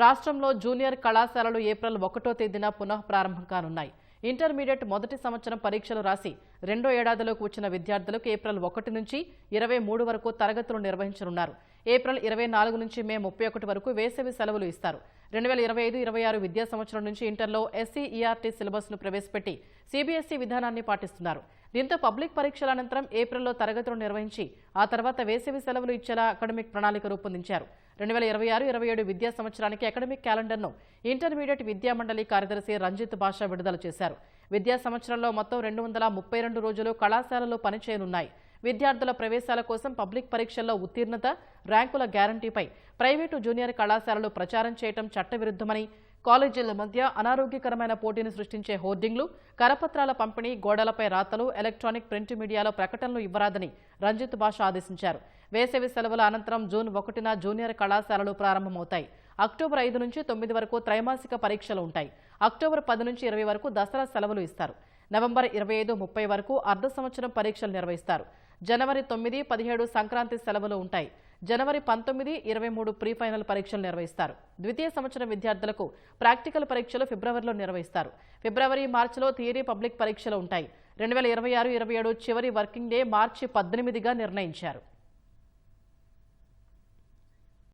రాష్ట్రంలో జూనియర్ కళాశాలలు ఏప్రిల్ 1వ తేదీన పునః ప్రారంభం కానున్నాయి. ఇంటర్మీడియట్ మొదటి సంవత్సరం పరీక్షలు రాసి రెండో ఏడాదిలోకి వచ్చిన విద్యార్థులకు ఏప్రిల్ 1 నుంచి 23 వరకు తరగతులు నిర్వహించనున్నారు. ఏప్రిల్ 24 నుంచి మే 31 వరకు వేసవి సెలవులు ఇస్తారు. 2025-26 విద్యా సంవత్సరం నుంచి ఇంటర్లో SCERT సిలబస్ను ప్రవేశపెట్టి CBSE విధానాన్ని పాటిస్తున్నారు. దీంతో పబ్లిక్ పరీక్షల అనంతరం ఏప్రిల్లో తరగతులు నిర్వహించి ఆ తర్వాత వేసవి సెలవులు ఇచ్చేలా అకాడమిక్ ప్రణాళిక రూపొందించారు. 2026-27 విద్యా సంవత్సరానికి అకాడమిక్ క్యాలెండర్ను ఇంటర్మీడియట్ విద్యా మండలి కార్యదర్శి రంజిత్ బాషా విడుదల చేశారు. విద్యా సంవత్సరంలో మొత్తం 232 రోజులు కళాశాలలు పనిచేయనున్నాయి. విద్యార్థుల ప్రవేశాల కోసం పబ్లిక్ పరీక్షల్లో ఉత్తీర్ణత, ర్యాంకుల గ్యారంటీపై ప్రైవేటు జూనియర్ కళాశాలలు ప్రచారం చేయడం చట్టవిరుద్ధమని, కాలేజీల మధ్య అనారోగ్యకరమైన పోటీని సృష్టించే హోర్డింగ్లు, కరపత్రాల పంపిణీ, గోడలపై రాతలు, ఎలక్ట్రానిక్ ప్రింట్ మీడియాలో ప్రకటనలు ఇవ్వరాదని రంజిత్ బాషా ఆదేశించారు. వేసవి సెలవుల అనంతరం జూన్ 1న జూనియర్ కళాశాలలు ప్రారంభమవుతాయి. అక్టోబర్ 5 నుంచి 9 వరకు త్రైమాసిక పరీక్షలు ఉంటాయి. అక్టోబర్ 10 నుంచి 20 వరకు దసరా సెలవులు ఇస్తారు. నవంబర్ 25-30 వరకు అర్ధ సంవత్సరం పరీక్షలు నిర్వహిస్తారు. జనవరి 9, 17 సంక్రాంతి సెలవులు ఉంటాయి. జనవరి 19, 23 ప్రీ ఫైనల్ పరీక్షలు నిర్వహిస్తారు. ద్వితీయ సంవత్సరం విద్యార్థులకు ప్రాక్టికల్ పరీక్షలు ఫిబ్రవరిలో నిర్వహిస్తారు. ఫిబ్రవరి, మార్చిలో థియరీ పబ్లిక్ పరీక్షలు ఉంటాయి. 2026-27 చివరి వర్కింగ్ డే మార్చి 18గా నిర్ణయించారు.